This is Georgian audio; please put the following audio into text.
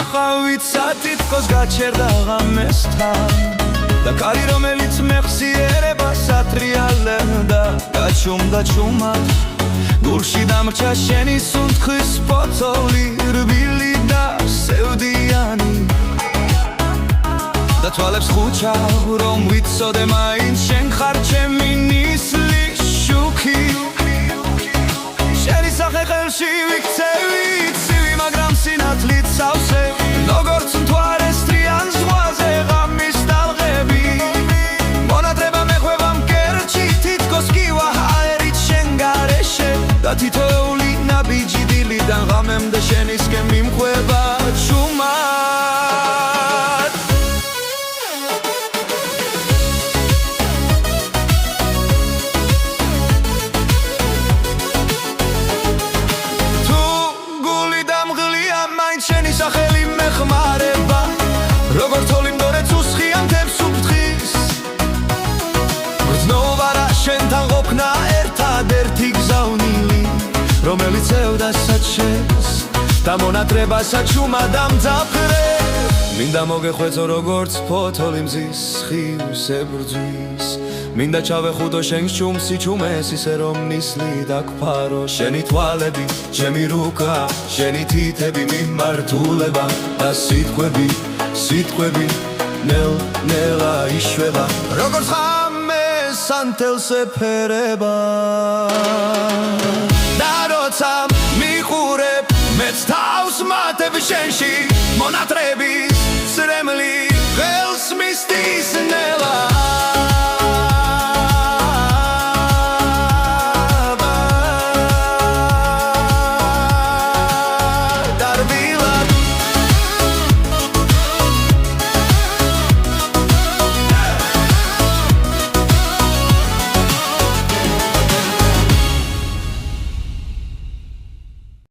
ვინახავიცა თითქოს გაჩერდა ღამესთან და კარი რომელიც მეხსიერებას ატრიალებდა გაჩუმდა ჩუმად გულში დამრჩა შენი სუნთქვის ფოთოლი რბილი და სევდიანი და თვალებს ხუჩავ რომ ვიცოდე მაინც შენ ხარ ჩემი ნისლის შუქი შენი სახე ხელში ვიქცევი ცივი მაგრამ სინათლით სავსე როგორც მთვარეს თრიან ზღვაზე ღამის ტალღები მონატრება მეხვევა მკერდში თითქოს კივა აერით შენ გარეშე და თითოეული ნაბიჯი დილიდან ღამემდე შენისკენ მიმხვევა ჩუმად თუ გული დამღლია მაინც შენი სახელი მეხმარება როგორც თოვლი მდორეც უსხია მთებს უფრთხის გრძნობა რა შენთან ყოფნა ერთადერთი გზავნილი რომელიც ევდა საჩეს და მონატრებასაც ჩუმად ამძაფრებ მინდა მოგეხვეწო როგორც ფოთოლი მზის სხივს ებრძვის მინდა ჩავეხუტო შენ ჩუმსი ჩუმეს ისე რომ ნისლი დაგფარო შენი თვალები ჩემი რუკა შენი თითები მიმართულება და სიტყვები ნელ-ნელა იშვება როგორც ღამეს ანთელს ეფერება და როცა მიყურებ მეც თავს მატებ შენში მონატრები